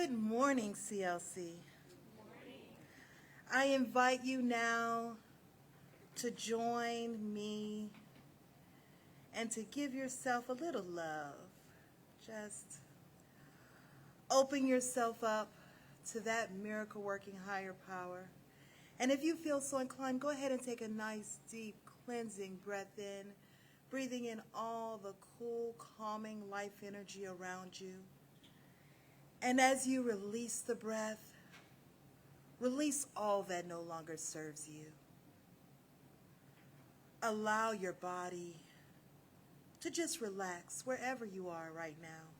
Good morning, CLC. I invite you now to join me and to give yourself a little love. Just open yourself up to that miracle working higher power. And if you feel so inclined, go ahead and take a nice, deep, cleansing breath in, breathing in all the cool, calming life energy around you. And as you release the breath, release all that no longer serves you. Allow your body to just relax wherever you are right now.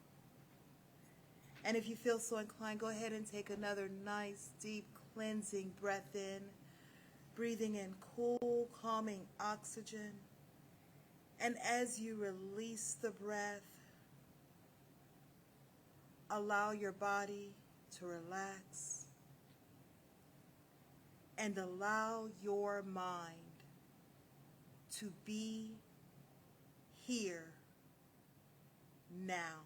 And if you feel so inclined, go ahead and take another nice, deep, cleansing breath in, breathing in cool, calming oxygen. And as you release the breath, allow your body to relax and allow your mind to be here now.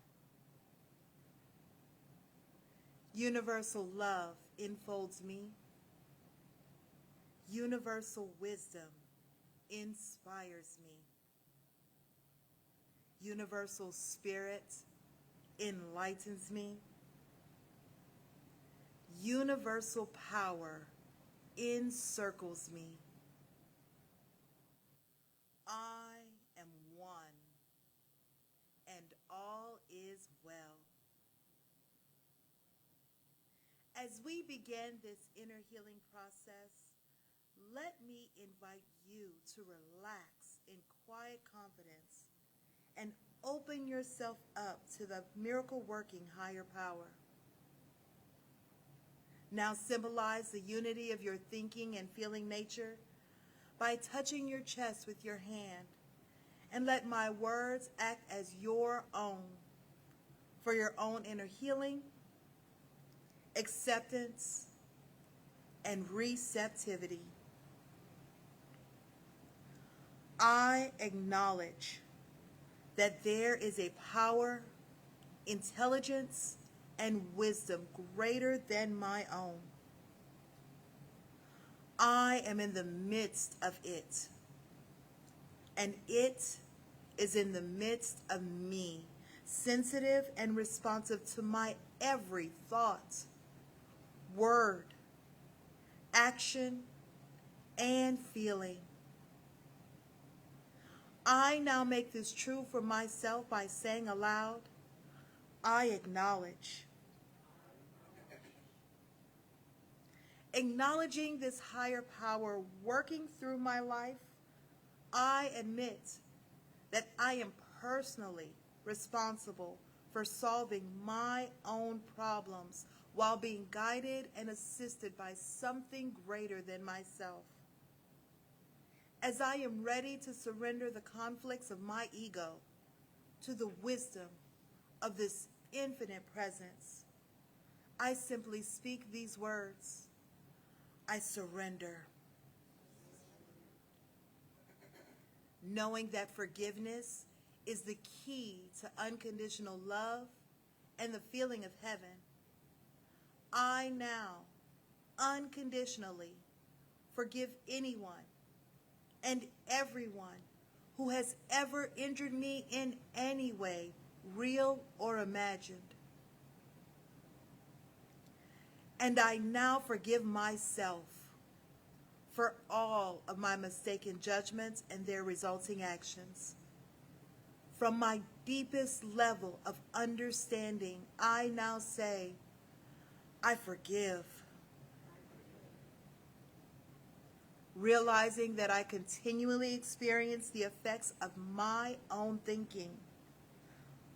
Universal love enfolds me. Universal wisdom inspires me. Universal spirit enlightens me. Universal power encircles me. I am one, and all is well. As we begin this inner healing process, let me invite you to relax in quiet confidence and open yourself up to the miracle-working higher power. Now symbolize the unity of your thinking and feeling nature by touching your chest with your hand, and let my words act as your own for your own inner healing, acceptance, and receptivity. I acknowledge that there is a power, intelligence, and wisdom greater than my own. I am in the midst of it, and it is in the midst of me, sensitive and responsive to my every thought, word, action, and feeling. I now make this true for myself by saying aloud, I acknowledge. Acknowledging this higher power working through my life, I admit that I am personally responsible for solving my own problems while being guided and assisted by something greater than myself. As I am ready to surrender the conflicts of my ego to the wisdom of this infinite presence, I simply speak these words. I surrender. Knowing that forgiveness is the key to unconditional love and the feeling of heaven, I now unconditionally forgive anyone and everyone who has ever injured me in any way, real or imagined. And I now forgive myself for all of my mistaken judgments and their resulting actions. From my deepest level of understanding, I now say, I forgive. Realizing that I continually experience the effects of my own thinking,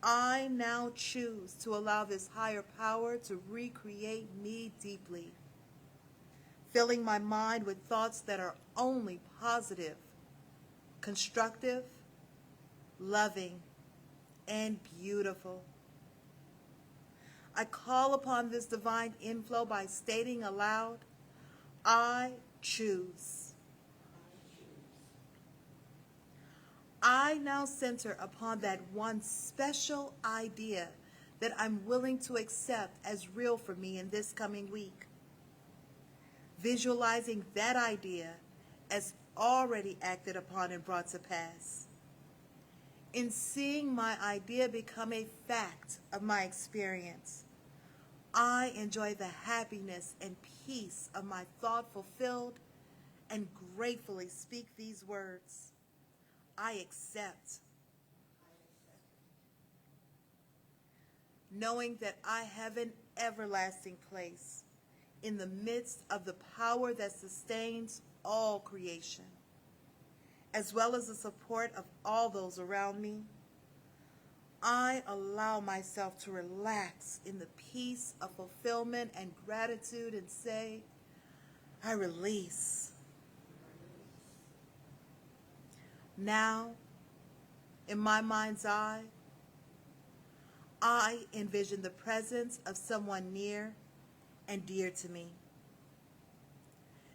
I now choose to allow this higher power to recreate me deeply, filling my mind with thoughts that are only positive, constructive, loving, and beautiful. I call upon this divine inflow by stating aloud, I choose. I now center upon that one special idea that I'm willing to accept as real for me in this coming week. Visualizing that idea as already acted upon and brought to pass. In seeing my idea become a fact of my experience, I enjoy the happiness and peace of my thought fulfilled and gratefully speak these words. I accept. Knowing that I have an everlasting place in the midst of the power that sustains all creation, as well as the support of all those around me, I allow myself to relax in the peace of fulfillment and gratitude and say, I release. Now, in my mind's eye, I envision the presence of someone near and dear to me.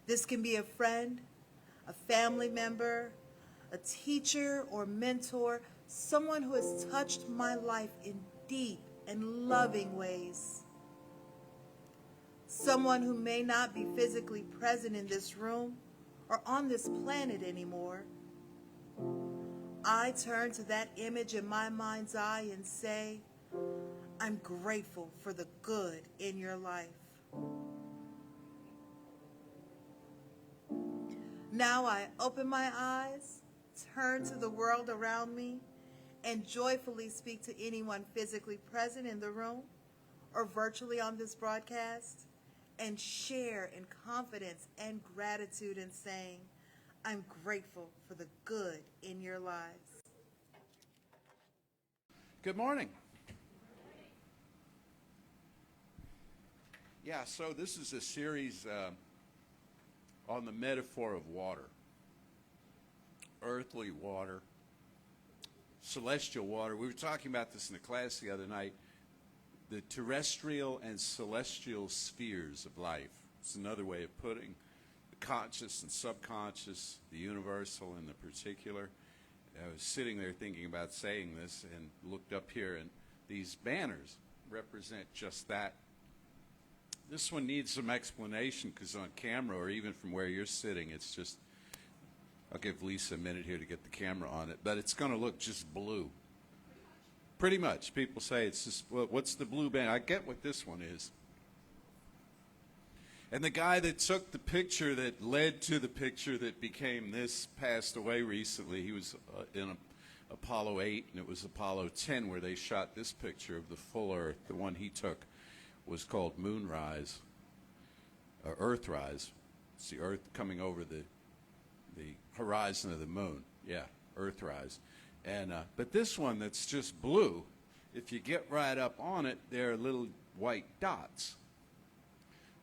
This can be a friend, a family member, a teacher or mentor, someone who has touched my life in deep and loving ways. Someone who may not be physically present in this room or on this planet anymore. I turn to that image in my mind's eye and say, I'm grateful for the good in your life. Now I open my eyes, turn to the world around me, and joyfully speak to anyone physically present in the room or virtually on this broadcast, and share in confidence and gratitude in saying, I'm grateful for the good in your lives. Good morning. Yeah, so this is a series on the metaphor of water. Earthly water, celestial water. We were talking about this in the class the other night. The terrestrial and celestial spheres of life. It's another way of putting the conscious and subconscious, the universal and the particular. I was sitting there thinking about saying this and looked up here, and these banners represent just that. This one needs some explanation because on camera, or even from where you're sitting, it's just, I'll give Lisa a minute here to get the camera on it, but it's going to look just blue. Pretty much. People say it's just, well, what's the blue banner? I get what this one is. And the guy that took the picture that led to the picture that became this passed away recently. He was in Apollo 8, and it was Apollo 10 where they shot this picture of the full Earth. The one he took was called Moonrise, or Earthrise. It's the Earth coming over the horizon of the moon. Yeah, Earthrise. And but this one that's just blue, if you get right up on it, there are little white dots.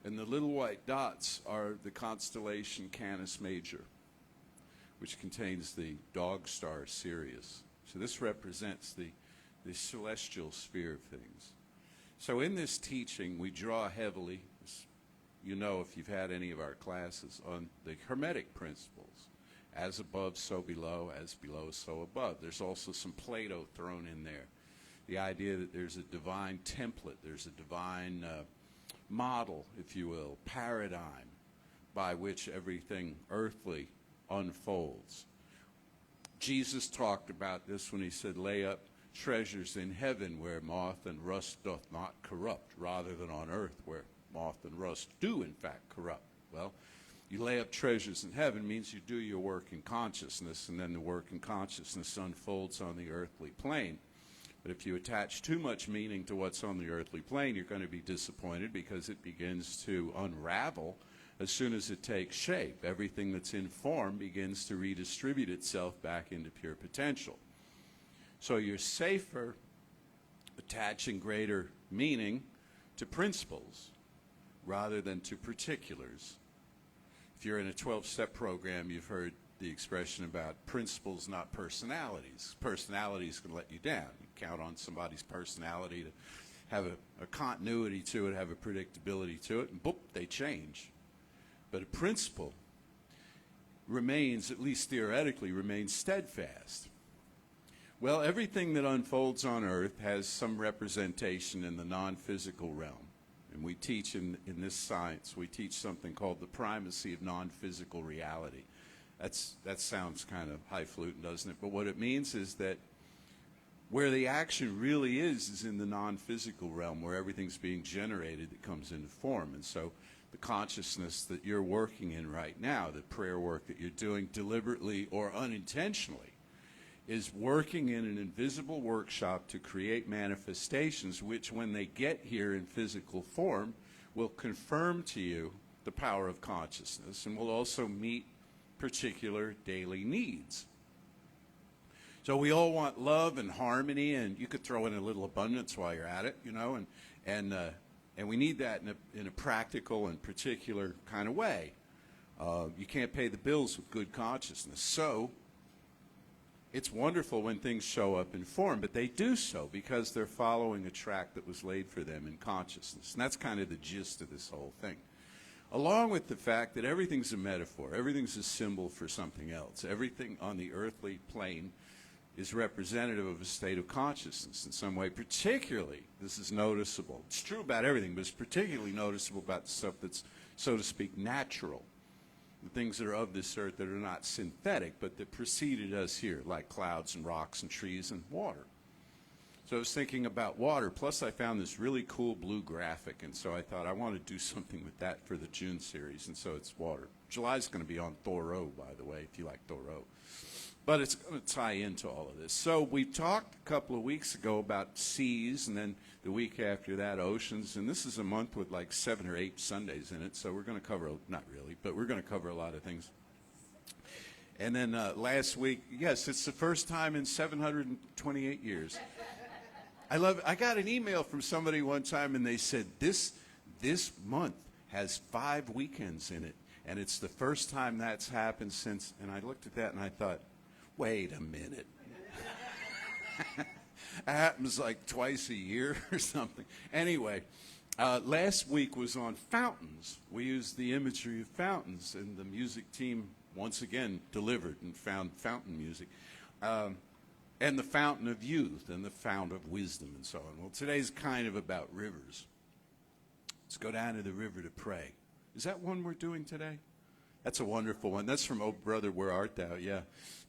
And the little white dots are the constellation Canis Major, which contains the dog star Sirius. So this represents the celestial sphere of things. So in this teaching, we draw heavily, as you know if you've had any of our classes, on the Hermetic principles. As above, so below, as below, so above. There's also some Plato thrown in there. The idea that there's a divine template, there's a divine model, if you will, paradigm by which everything earthly unfolds. Jesus talked about this when he said, lay up treasures in heaven where moth and rust doth not corrupt, rather than on earth where moth and rust do in fact corrupt. Well, you lay up treasures in heaven means you do your work in consciousness, and then the work in consciousness unfolds on the earthly plane. But if you attach too much meaning to what's on the earthly plane, you're going to be disappointed because it begins to unravel as soon as it takes shape. Everything that's in form begins to redistribute itself back into pure potential. So you're safer attaching greater meaning to principles rather than to particulars. If you're in a 12-step program, you've heard the expression about principles, not personalities. Personalities can let you down. You count on somebody's personality to have a continuity to it, have a predictability to it, and boop, they change. But a principle remains, at least theoretically, remains steadfast. Well, everything that unfolds on earth has some representation in the non-physical realm. And we teach in this science, we teach something called the primacy of non-physical reality. That sounds kind of highfalutin, doesn't it? But what it means is that where the action really is in the non-physical realm, where everything's being generated that comes into form. And so the consciousness that you're working in right now, the prayer work that you're doing deliberately or unintentionally, is working in an invisible workshop to create manifestations which, when they get here in physical form, will confirm to you the power of consciousness and will also meet particular daily needs. So we all want love and harmony, and you could throw in a little abundance while you're at it, you know, and we need that in a practical and particular kind of way. You can't pay the bills with good consciousness. So it's wonderful when things show up in form, but they do so because they're following a track that was laid for them in consciousness. And that's kind of the gist of this whole thing. Along with the fact that everything's a metaphor, everything's a symbol for something else. Everything on the earthly plane is representative of a state of consciousness in some way. Particularly, this is noticeable. It's true about everything, but it's particularly noticeable about the stuff that's, so to speak, natural. The things that are of this earth that are not synthetic, but that preceded us here, like clouds and rocks and trees and water. So I was thinking about water, plus I found this really cool blue graphic, and so I thought I want to do something with that for the June series, and so it's water. July's going to be on Thoreau, by the way, if you like Thoreau. But it's going to tie into all of this. So we talked a couple of weeks ago about seas, and then the week after that, oceans. And this is a month with like 7 or 8 Sundays in it, so we're going to cover, not really, but we're going to cover a lot of things. And then last week, yes, it's the first time in 728 years. I got an email from somebody one time, and they said, this month has 5 weekends in it, and it's the first time that's happened since, and I looked at that and I thought, wait a minute. That happens like twice a year or something. Anyway, last week was on fountains. We used the imagery of fountains, and the music team once again delivered and found fountain music. And the fountain of youth and the fount of wisdom and so on. Well, today's kind of about rivers. Let's go down to the river to pray. Is that one we're doing today? That's a wonderful one. That's from Oh Brother, Where Art Thou? Yeah.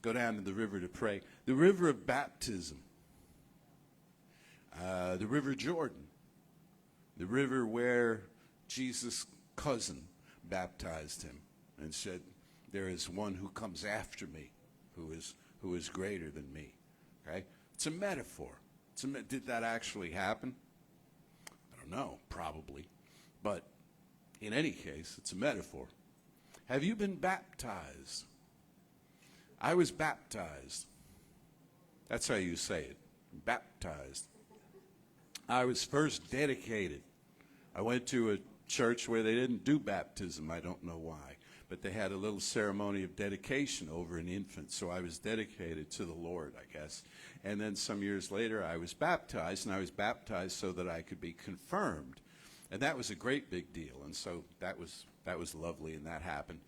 Go down to the river to pray. The river of baptism. The river Jordan. The river where Jesus' cousin baptized him and said, there is one who comes after me who is greater than me. Okay? It's a metaphor. Did that actually happen? I don't know, probably. But in any case, it's a metaphor. Have you been baptized? I was baptized. That's how you say it. Baptized. I was first dedicated. I went to a church where they didn't do baptism. I don't know why. But they had a little ceremony of dedication over an infant. So I was dedicated to the Lord, I guess. And then some years later, I was baptized. And I was baptized so that I could be confirmed. And that was a great big deal. And so that was lovely, and that happened.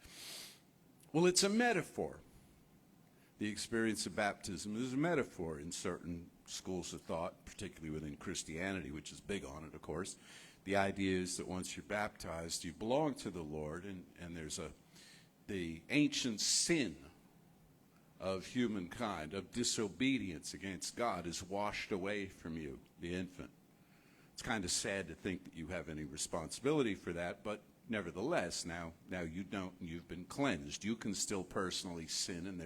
Well, it's a metaphor. The experience of baptism is a metaphor in certain schools of thought, particularly within Christianity, which is big on it, of course. The idea is that once you're baptized, you belong to the Lord, and there's the ancient sin of humankind, of disobedience against God, is washed away from you, the infant. It's kind of sad to think that you have any responsibility for that, but nevertheless, now you don't, and you've been cleansed. You can still personally sin, and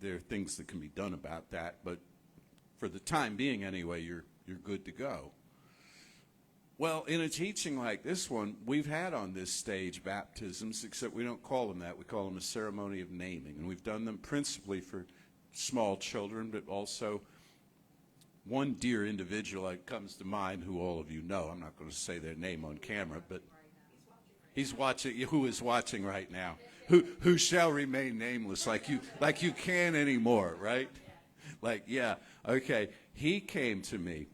there are things that can be done about that, but for the time being anyway, you're good to go. Well, in a teaching like this one, we've had on this stage baptisms, except we don't call them that. We call them a ceremony of naming, and we've done them principally for small children, but also one dear individual that comes to mind, who all of you know. I'm not going to say their name on camera, but he's watching. Who is watching right now? Who shall remain nameless, like you can't anymore, right? Like, yeah, okay. He came to me.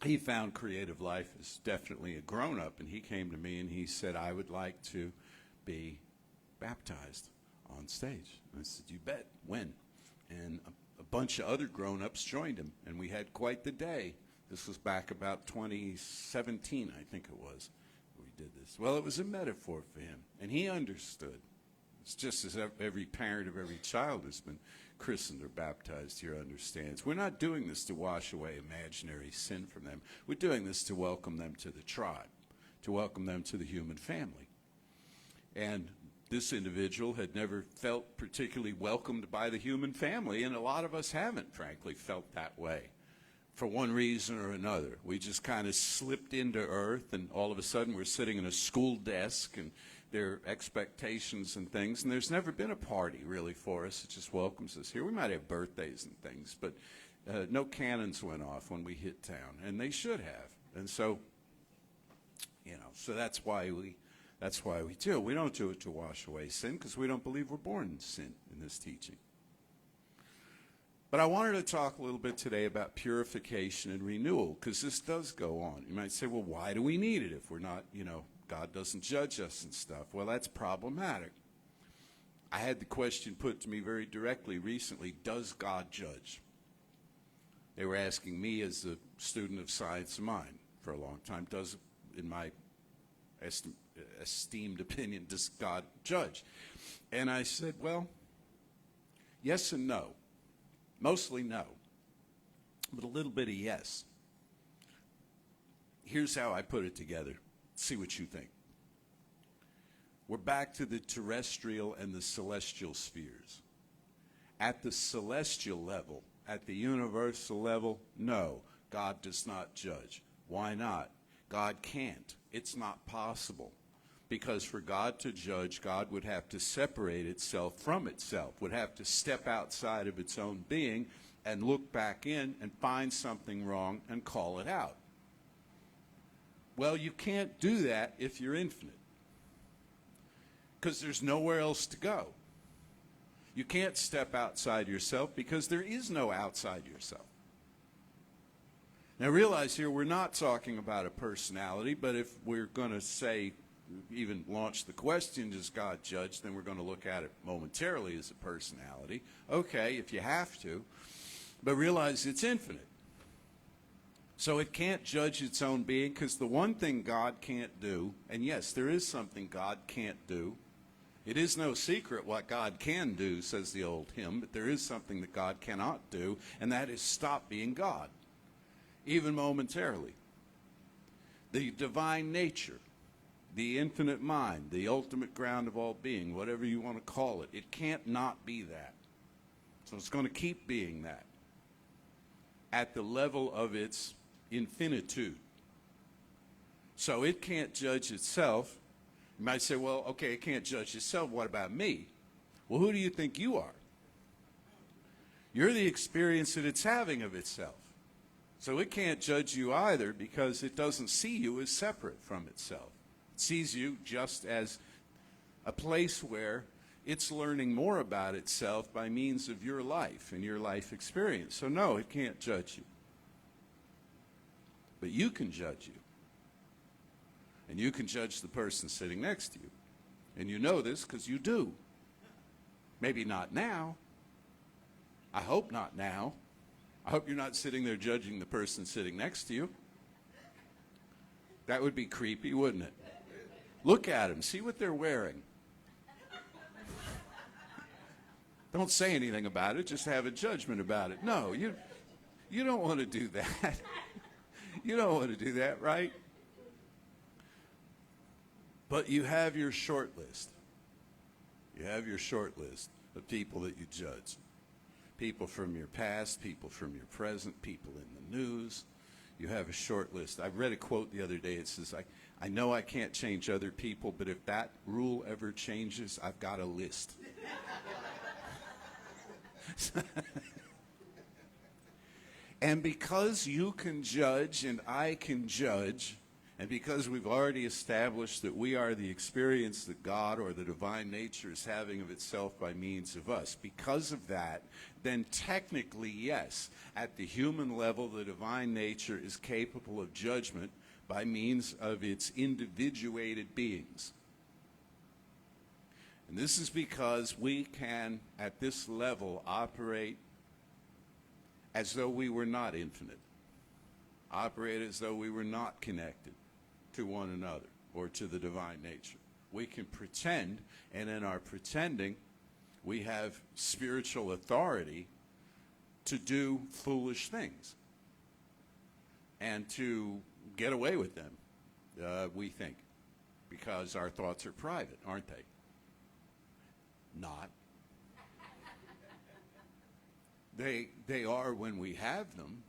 He found creative life is definitely a grown-up, and he came to me and he said, I would like to be baptized on stage. And I said, you bet. When? And a bunch of other grown-ups joined him, and we had quite the day. This was back about 2017, I think it was, we did this. Well, it was a metaphor for him, and he understood. It's just as every parent of every child has been christened or baptized here understands. We're not doing this to wash away imaginary sin from them. We're doing this to welcome them to the tribe, to welcome them to the human family. And this individual had never felt particularly welcomed by the human family, and a lot of us haven't, frankly, felt that way for one reason or another. We just kind of slipped into earth, and all of a sudden we're sitting in a school desk, and there are expectations and things, and there's never been a party really for us. It just welcomes us here. We might have birthdays and things, but no cannons went off when we hit town, and they should have. And so, so that's why we do. We don't do it to wash away sin, because we don't believe we're born in sin in this teaching. But I wanted to talk a little bit today about purification and renewal, because this does go on. You might say, well, why do we need it if we're not, God doesn't judge us and stuff? Well, that's problematic. I had the question put to me very directly recently, does God judge? They were asking me as a student of science of mind for a long time, in my esteemed opinion, does God judge? And I said, well, yes and no. Mostly no, but a little bit of yes. Here's how I put it together. See what you think. We're back to the terrestrial and the celestial spheres. At the celestial level, at the universal level, no, God does not judge. Why not? God can't. It's not possible. Because for God to judge, God would have to separate itself from itself, would have to step outside of its own being and look back in and find something wrong and call it out. Well, you can't do that if you're infinite, because there's nowhere else to go. You can't step outside yourself because there is no outside yourself. Now realize here, we're not talking about a personality, but if we're going to say, even launch the question, does God judge, then we're going to look at it momentarily as a personality. Okay, if you have to, but realize it's infinite. So it can't judge its own being, because the one thing God can't do, and yes, there is something God can't do. It is no secret what God can do, says the old hymn, but there is something that God cannot do, and that is stop being God, even momentarily. The divine nature, the infinite mind, the ultimate ground of all being, whatever you want to call it, it can't not be that. So it's going to keep being that at the level of its infinitude. So it can't judge itself. You might say, well, okay, it can't judge itself. What about me? Well, who do you think you are? You're the experience that it's having of itself. So it can't judge you either, because it doesn't see you as separate from itself. Sees you just as a place where it's learning more about itself by means of your life and your life experience. So no, it can't judge you. But you can judge you. And you can judge the person sitting next to you. And you know this because you do. Maybe not now. I hope not now. I hope you're not sitting there judging the person sitting next to you. That would be creepy, wouldn't it? Look at them. See what they're wearing. Don't say anything about it. Just have a judgment about it. No, you don't want to do that. You don't want to do that, right? But you have your short list. You have your short list of people that you judge. People from your past, people from your present, people in the news. You have a short list. I read a quote the other day. It says, I know I can't change other people, but if that rule ever changes, I've got a list. And because you can judge and I can judge, and because we've already established that we are the experience that God or the divine nature is having of itself by means of us, because of that, then technically, yes, at the human level, the divine nature is capable of judgment by means of its individuated beings. And this is because we can, at this level, operate as though we were not infinite, operate as though we were not connected to one another or to the divine nature. We can pretend, and in our pretending, we have spiritual authority to do foolish things and to get away with them, we think, because our thoughts are private, aren't they? Not. They are when we have them,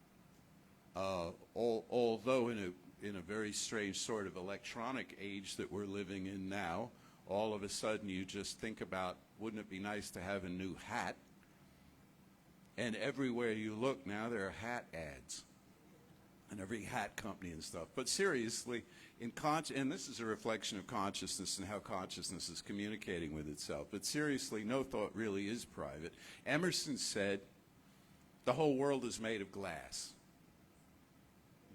although in a very strange sort of electronic age that we're living in now, all of a sudden you just think about, wouldn't it be nice to have a new hat? And everywhere you look now, there are hat ads, and every hat company and stuff. But seriously, and this is a reflection of consciousness and how consciousness is communicating with itself. But seriously, no thought really is private. Emerson said, the whole world is made of glass.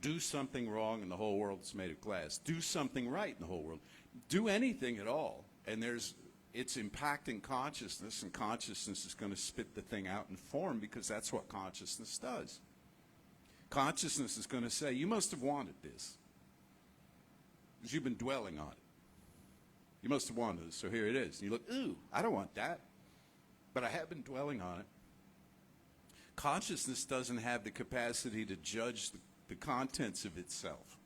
Do something wrong and the whole world is made of glass. Do something right and the whole world. Do anything at all, and it's impacting consciousness, and consciousness is going to spit the thing out in form, because that's what consciousness does. Consciousness is going to say, you must have wanted this, because you've been dwelling on it. You must have wanted this, so here it is. And you look, ooh, I don't want that, but I have been dwelling on it. Consciousness doesn't have the capacity to judge the contents of itself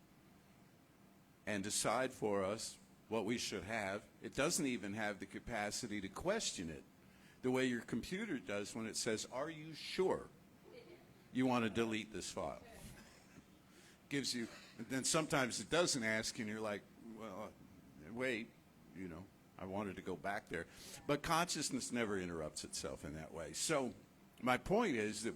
and decide for us what we should have. It doesn't even have the capacity to question it the way your computer does when it says, are you sure you want to delete this file? Gives you, and then sometimes it doesn't ask, and you're like, well, wait, I wanted to go back there. But consciousness never interrupts itself in that way. So my point is that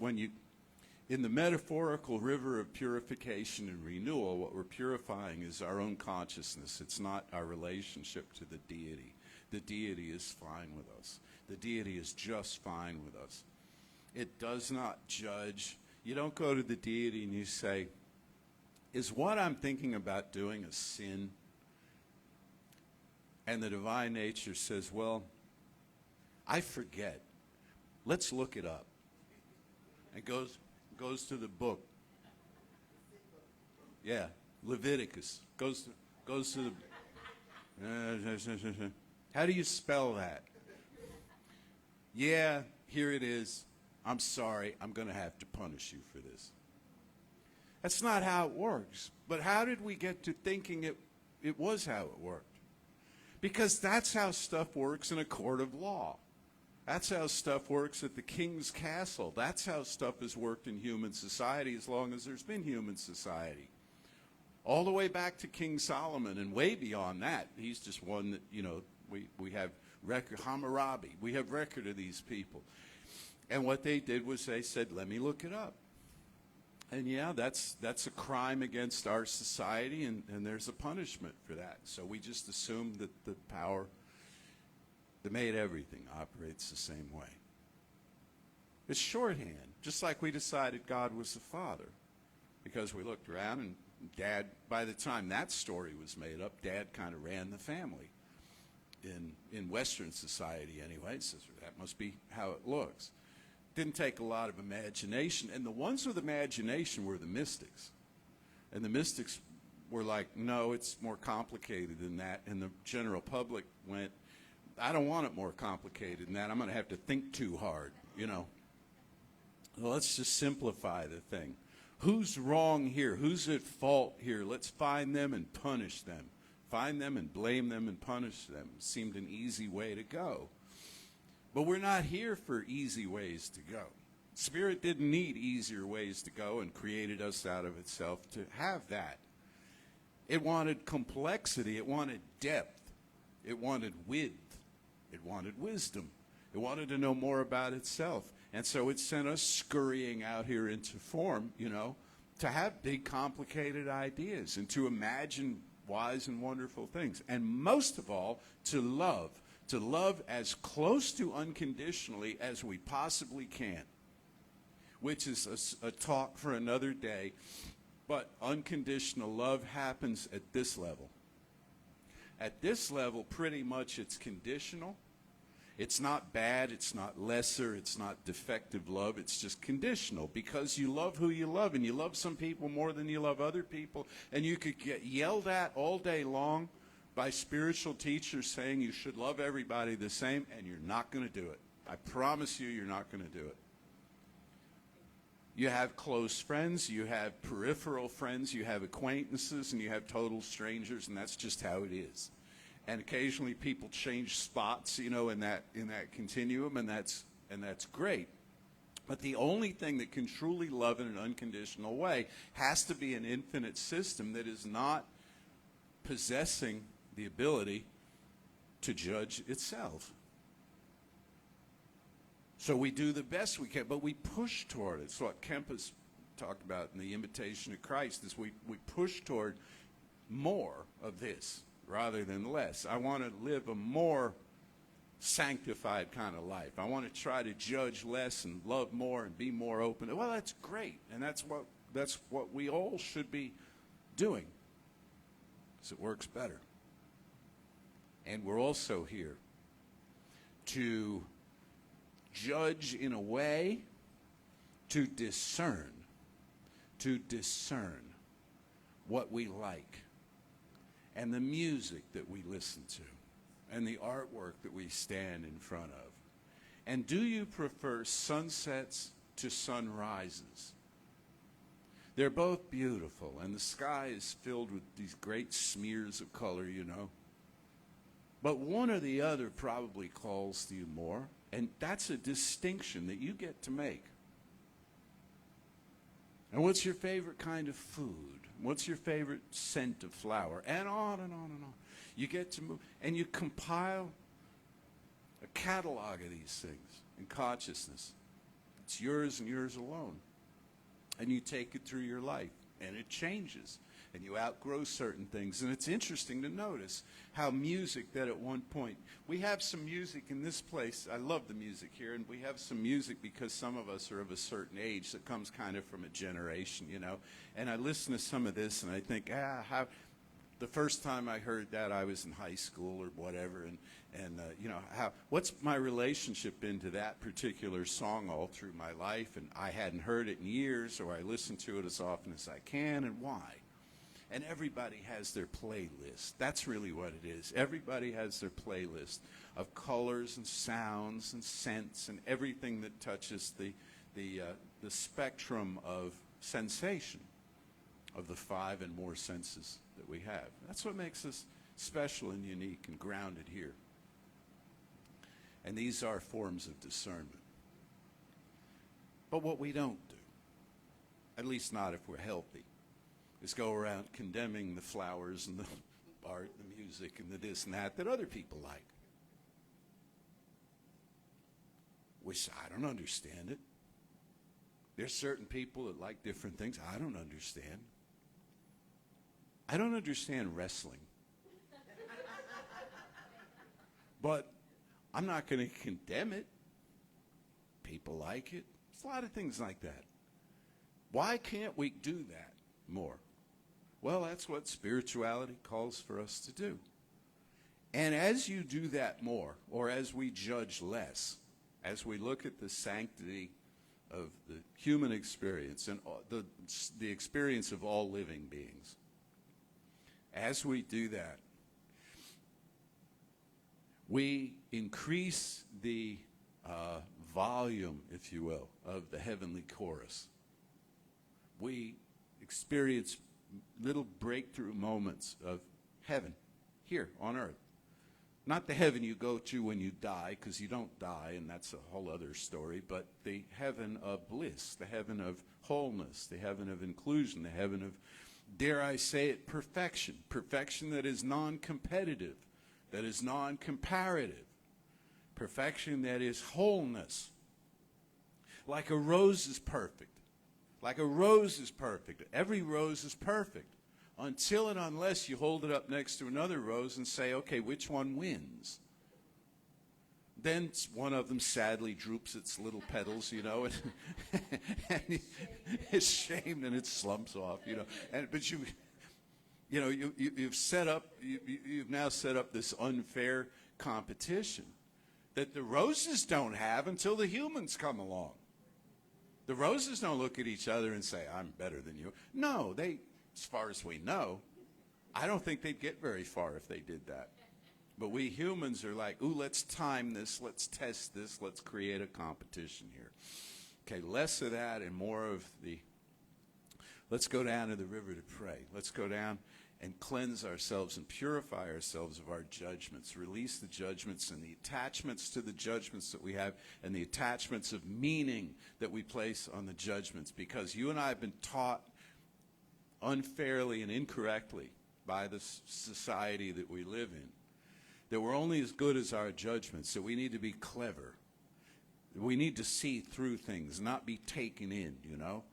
in the metaphorical river of purification and renewal, what we're purifying is our own consciousness. It's not our relationship to the deity. The deity is fine with us. The deity is just fine with us. It does not judge. You don't go to the deity and you say, is what I'm thinking about doing a sin? And the divine nature says, well, I forget. Let's look it up. And goes to the book. Yeah, Leviticus. Goes to the... How do you spell that? Yeah, here it is. I'm sorry, I'm going to have to punish you for this. That's not how it works. But how did we get to thinking it was how it worked? Because that's how stuff works in a court of law. That's how stuff works at the king's castle. That's how stuff has worked in human society as long as there's been human society. All the way back to King Solomon and way beyond that. He's just one that, we have record, Hammurabi. We have record of these people. And what they did was they said, let me look it up. And yeah, that's a crime against our society, and there's a punishment for that. So we just assume that the power that made everything operates the same way. It's shorthand, just like we decided God was the Father, because we looked around and Dad, by the time that story was made up, Dad kind of ran the family in Western society anyway. So that must be how it looks. Didn't take a lot of imagination, and the ones with imagination were the mystics. And the mystics were like, no, it's more complicated than that. And the general public went, I don't want it more complicated than that. I'm going to have to think too hard, Well, let's just simplify the thing. Who's wrong here? Who's at fault here? Let's find them and punish them. Find them and blame them and punish them. Seemed an easy way to go. But we're not here for easy ways to go. Spirit didn't need easier ways to go and created us out of itself to have that. It wanted complexity. It wanted depth. It wanted width. It wanted wisdom. It wanted to know more about itself. And so it sent us scurrying out here into form, to have big, complicated ideas and to imagine wise and wonderful things. And most of all, to love as close to unconditionally as we possibly can, which is a talk for another day. But unconditional love happens at this level. At this level, pretty much it's conditional. It's not bad, it's not lesser, it's not defective love, it's just conditional because you love who you love, and you love some people more than you love other people, and you could get yelled at all day long by spiritual teachers saying you should love everybody the same, and you're not going to do it. I promise you, you're not going to do it. You have close friends, you have peripheral friends, you have acquaintances, and you have total strangers, and that's just how it is. And occasionally people change spots, in that continuum, and that's great. But the only thing that can truly love in an unconditional way has to be an infinite system that is not possessing the ability to judge itself. So we do the best we can, but we push toward it. It's what Kemp has talked about in the Imitation of Christ, is we push toward more of this rather than less. I want to live a more sanctified kind of life. I want to try to judge less and love more and be more open. Well, that's great, and that's what we all should be doing, because it works better. And we're also here to judge in a way, to discern what we like, and the music that we listen to, and the artwork that we stand in front of. And do you prefer sunsets to sunrises? They're both beautiful, and the sky is filled with these great smears of color, But one or the other probably calls to you more, and that's a distinction that you get to make. And what's your favorite kind of food? What's your favorite scent of flower? And on and on and on. You get to move, and you compile a catalog of these things in consciousness. It's yours and yours alone. And you take it through your life, and it changes. And you outgrow certain things. And it's interesting to notice how music that at one point, we have some music in this place. I love the music here, and we have some music because some of us are of a certain age that comes kind of from a generation, And I listen to some of this, and I think, how the first time I heard that, I was in high school or whatever, and what's my relationship been to that particular song all through my life? And I hadn't heard it in years, or I listen to it as often as I can, and why? And everybody has their playlist. That's really what it is. Everybody has their playlist of colors and sounds and scents and everything that touches the spectrum of sensation of the 5 and more senses that we have. That's what makes us special and unique and grounded here. And these are forms of discernment. But what we don't do, at least not if we're healthy, is go around condemning the flowers and the art, the music, and the this and that other people like. Which I don't understand it. There's certain people that like different things. I don't understand. I don't understand wrestling. But I'm not going to condemn it. People like it. There's a lot of things like that. Why can't we do that more? Well, that's what spirituality calls for us to do. And as you do that more, or as we judge less, as we look at the sanctity of the human experience and the experience of all living beings, as we do that, we increase the volume, if you will, of the heavenly chorus. We experience little breakthrough moments of heaven here on earth. Not the heaven you go to when you die, because you don't die, and that's a whole other story, but the heaven of bliss, the heaven of wholeness, the heaven of inclusion, the heaven of, dare I say it, perfection. Perfection that is non-competitive, that is non-comparative. Perfection that is wholeness. Like a rose is perfect. Like a rose is perfect. Every rose is perfect. Until and unless you hold it up next to another rose and say, okay, which one wins? Then one of them sadly droops its little petals, and it's shamed and it slumps off, but you've set up, you've now set up this unfair competition that the roses don't have until the humans come along. The roses don't look at each other and say, I'm better than you. No, they, as far as we know, I don't think they'd get very far if they did that. But we humans are like, ooh, let's time this, let's test this, let's create a competition here. Okay, less of that and more of the, let's go down to the river to pray. Let's go down and cleanse ourselves and purify ourselves of our judgments, release the judgments and the attachments to the judgments that we have and the attachments of meaning that we place on the judgments. Because you and I have been taught unfairly and incorrectly by the society that we live in that we're only as good as our judgments, that we need to be clever. We need to see through things, not be taken in, you know.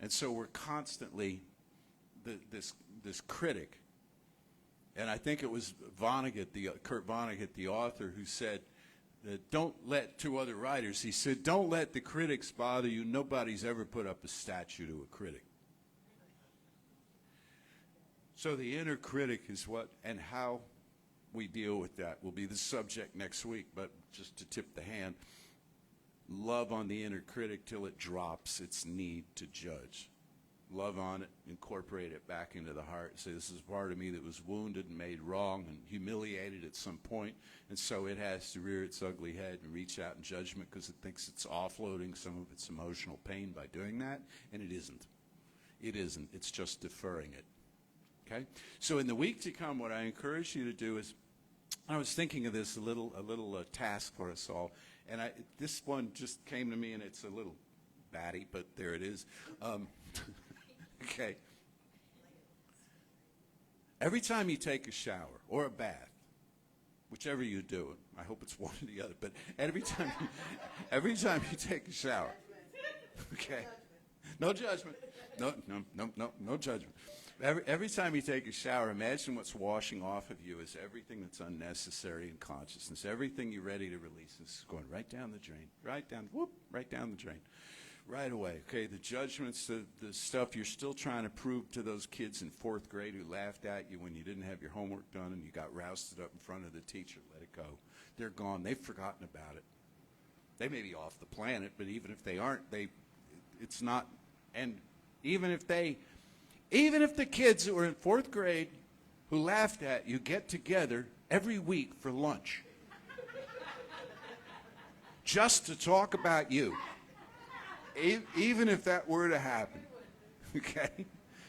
And so we're constantly this critic. And I think it was Kurt Vonnegut, the author, who said that don't let, to other writers, he said, don't let the critics bother you. Nobody's ever put up a statue to a critic. So the inner critic is what and how we deal with that will be the subject next week. But just to tip the hand, love on the inner critic till it drops its need to judge. Love on it, incorporate it back into the heart. Say, this is part of me that was wounded and made wrong and humiliated at some point, and so it has to rear its ugly head and reach out in judgment because it thinks it's offloading some of its emotional pain by doing that, and it isn't. It isn't. It's just deferring it. Okay? So in the week to come, what I encourage you to do is, I was thinking of this, a little task for us all, and this one just came to me, and it's a little batty, but there it is. Okay. Every time you take a shower or a bath, whichever you do, I hope it's one or the other, but every time you take a shower, okay, no judgment, no judgment. Every time you take a shower, imagine what's washing off of you is everything that's unnecessary in consciousness. Everything you're ready to release is going right down the drain, right down the drain. Right away, okay, the judgments, the stuff you're still trying to prove to those kids in 4th grade who laughed at you when you didn't have your homework done and you got rousted up in front of the teacher, let it go. They're gone. They've forgotten about it. They may be off the planet, but even if they aren't, it's not, and even if the kids who are in 4th grade who laughed at you get together every week for lunch just to talk about you, even if that were to happen, okay,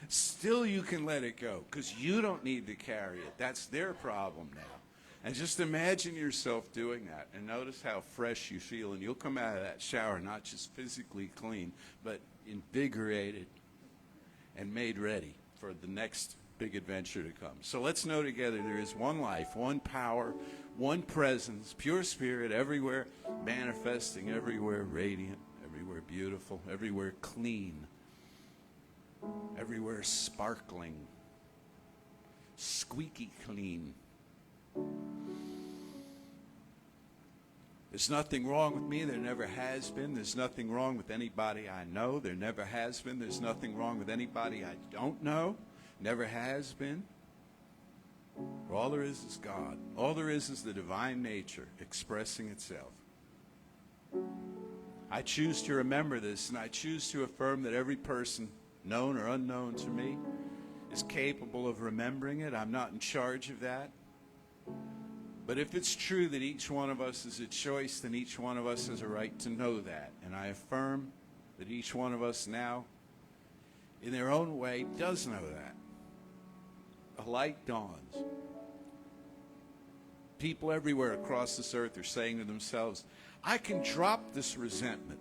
still you can let it go because you don't need to carry it. That's their problem now. And just imagine yourself doing that and notice how fresh you feel, and you'll come out of that shower not just physically clean, but invigorated and made ready for the next big adventure to come. So let's know together there is one life, one power, one presence, pure spirit everywhere, manifesting everywhere, radiant, everywhere beautiful, everywhere clean, everywhere sparkling, squeaky clean. There's nothing wrong with me. There never has been. There's nothing wrong with anybody I know. There never has been. There's nothing wrong with anybody I don't know. Never has been. All there is God. All there is the divine nature expressing itself. I choose to remember this, and I choose to affirm that every person, known or unknown to me, is capable of remembering it. I'm not in charge of that. But if it's true that each one of us is a choice, then each one of us has a right to know that. And I affirm that each one of us now, in their own way, does know that. A light dawns. People everywhere across this earth are saying to themselves, I can drop this resentment.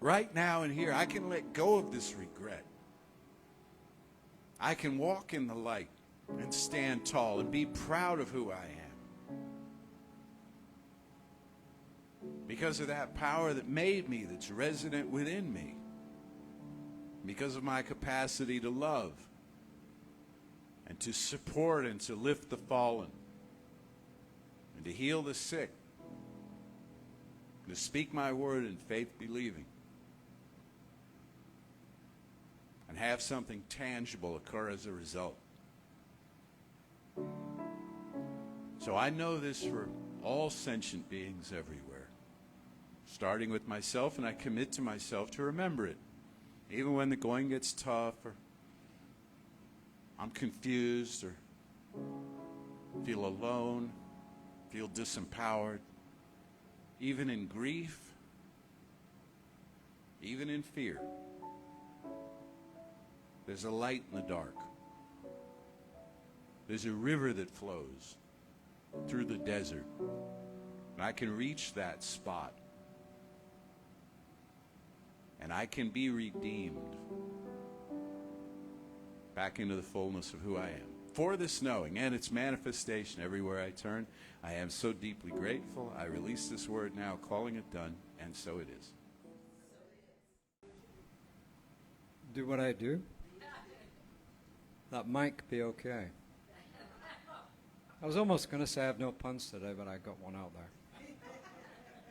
Right now and here, I can let go of this regret. I can walk in the light and stand tall and be proud of who I am. Because of that power that made me, that's resident within me. Because of my capacity to love and to support and to lift the fallen and to heal the sick. To speak my word in faith believing. And have something tangible occur as a result. So I know this for all sentient beings everywhere, starting with myself, and I commit to myself to remember it. Even when the going gets tough, or I'm confused, or feel alone, feel disempowered, even in grief, even in fear, there's a light in the dark. There's a river that flows through the desert, and I can reach that spot, and I can be redeemed back into the fullness of who I am. For this knowing and its manifestation everywhere I turn, I am so deeply grateful. I release this word now, calling it done, and so it is. Do what I do? That might be okay. I was almost going to say I have no puns today, but I got one out there.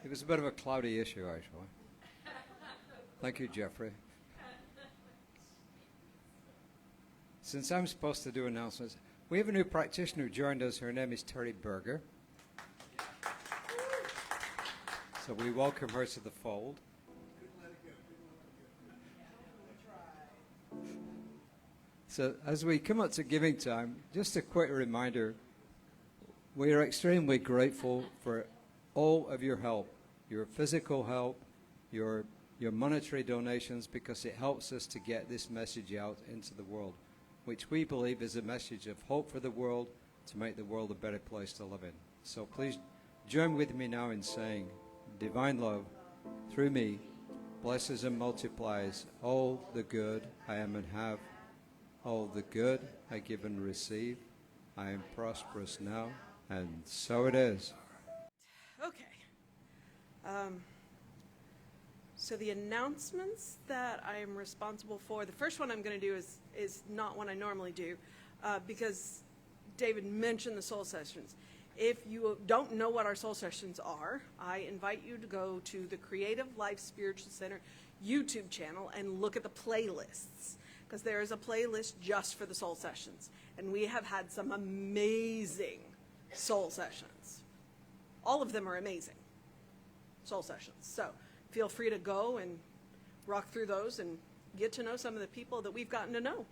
It was a bit of a cloudy issue, actually. Thank you, Jeffrey. Since I'm supposed to do announcements, we have a new practitioner who joined us. Her name is Terry Berger. So we welcome her to the fold. So as we come up to giving time, just a quick reminder, we are extremely grateful for all of your help, your physical help, your monetary donations, because it helps us to get this message out into the world, which we believe is a message of hope for the world, to make the world a better place to live in. So please join with me now in saying, divine love, through me, blesses and multiplies all the good I am and have, all the good I give and receive. I am prosperous now, and so it is. Okay. So the announcements that I am responsible for, the first one I'm going to do is not one I normally do, because David mentioned the soul sessions. If you don't know what our soul sessions are, I invite you to go to the Creative Life Spiritual Center YouTube channel and look at the playlists, because there is a playlist just for the soul sessions. And we have had some amazing soul sessions. All of them are amazing soul sessions. So feel free to go and rock through those and get to know some of the people that we've gotten to know.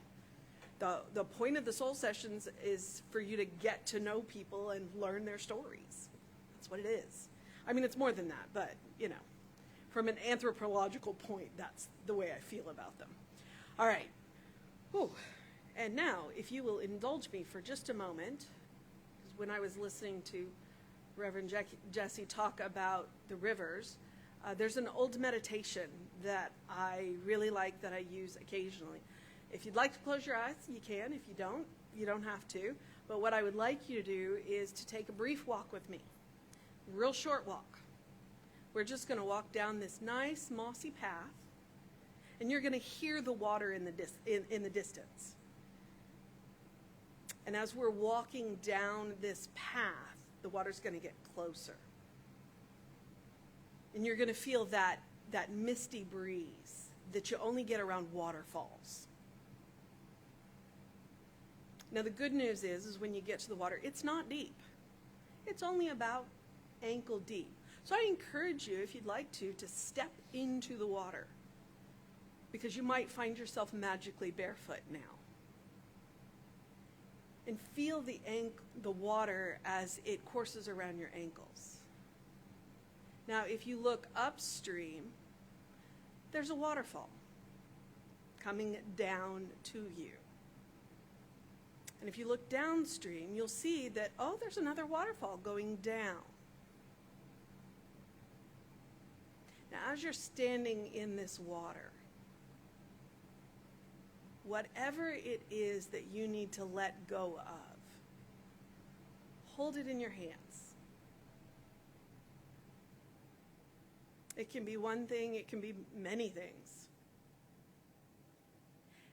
The point of the soul sessions is for you to get to know people and learn their stories. That's what it is. I mean, it's more than that, but, you know, from an anthropological point, that's the way I feel about them. All right. Whew. And now, if you will indulge me for just a moment, because when I was listening to Reverend Jesse talk about the rivers, there's an old meditation that I really like that I use occasionally. If you'd like to close your eyes, you can. If you don't have to. But what I would like you to do is to take a brief walk with me. Real short walk. We're just going to walk down this nice mossy path, and you're going to hear the water in the distance. And as we're walking down this path, the water's going to get closer. And you're going to feel that misty breeze that you only get around waterfalls. Now, the good news is when you get to the water, it's not deep. It's only about ankle deep. So I encourage you, if you'd like to step into the water, because you might find yourself magically barefoot now. And feel the water as it courses around your ankles. Now, if you look upstream, there's a waterfall coming down to you. And if you look downstream, you'll see that, oh, there's another waterfall going down. Now, as you're standing in this water, whatever it is that you need to let go of, hold it in your hands. It can be one thing, it can be many things.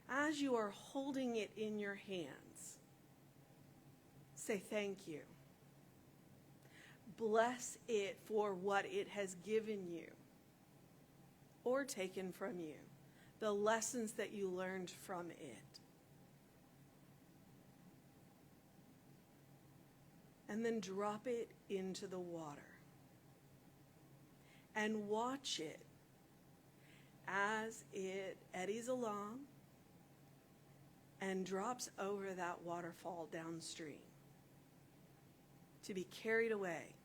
As you are holding it in your hands, say thank you. Bless it for what it has given you or taken from you, the lessons that you learned from it. and then drop it into the water. And watch it as it eddies along and drops over that waterfall downstream to be carried away.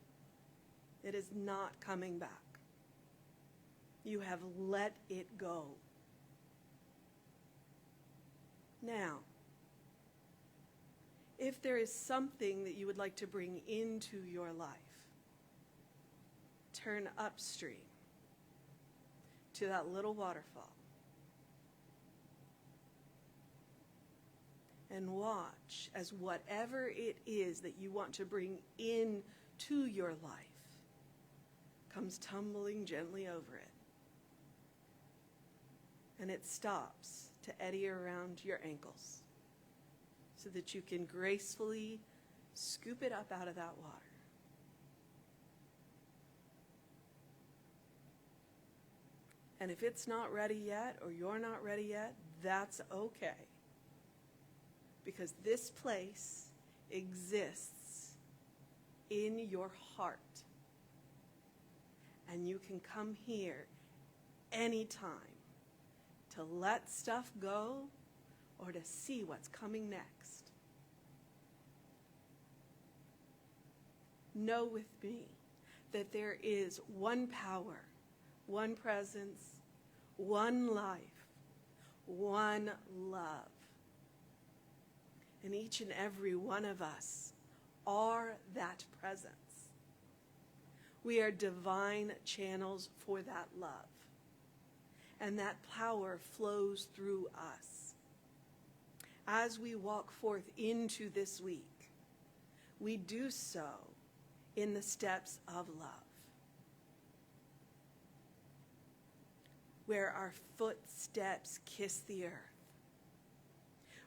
It is not coming back. You have let it go. Now, if there is something that you would like to bring into your life, turn upstream to that little waterfall and watch as whatever it is that you want to bring into your life comes tumbling gently over it. And it stops to eddy around your ankles so that you can gracefully scoop it up out of that water. And if it's not ready yet, or you're not ready yet, that's okay. Because this place exists in your heart. And you can come here anytime to let stuff go or to see what's coming next. Know with me that there is one power, one presence, one life, one love. And each and every one of us are that presence. We are divine channels for that love. And that power flows through us. As we walk forth into this week, we do so in the steps of love, where our footsteps kiss the earth.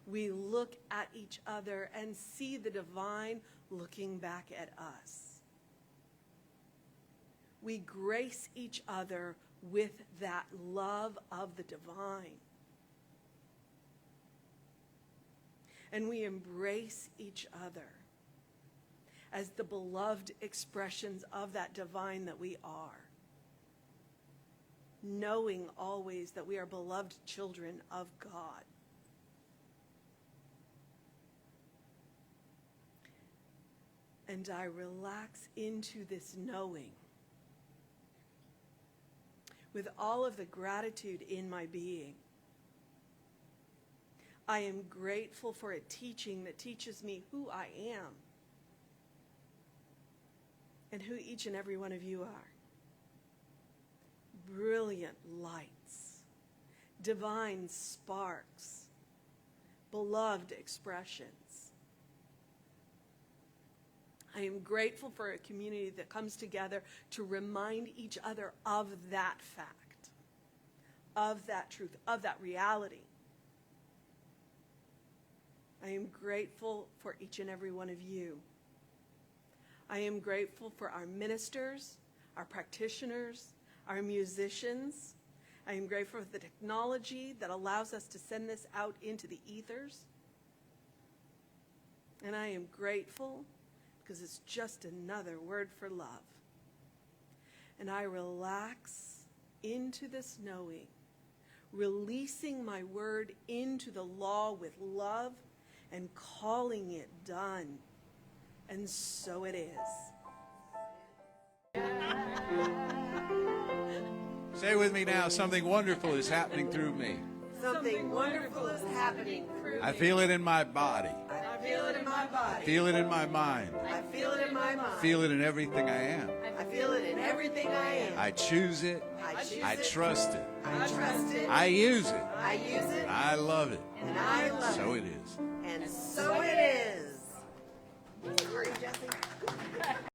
We look at each other and see the divine looking back at us. We grace each other with that love of the divine. And we embrace each other as the beloved expressions of that divine that we are, knowing always that we are beloved children of God. And I relax into this knowing with all of the gratitude in my being. I am grateful for a teaching that teaches me who I am and who each and every one of you are. Brilliant lights, divine sparks, beloved expressions. I am grateful for a community that comes together to remind each other of that fact, of that truth, of that reality. I am grateful for each and every one of you. I am grateful for our ministers, our practitioners, our musicians. I am grateful for the technology that allows us to send this out into the ethers. And I am grateful because it's just another word for love. And I relax into this knowing, releasing my word into the law with love and calling it done. And so it is. Say with me now, something wonderful is happening through me. Something wonderful is happening through me. I feel it in my body. I feel it in my body. I feel it in my mind. I feel it in my mind. I feel it in everything I am. I feel it in everything I am. I choose it. I choose I it. trust it. I trust it. I use it. I use it. I love it. And I love So it. it is. And so it is. Sorry, Jesse.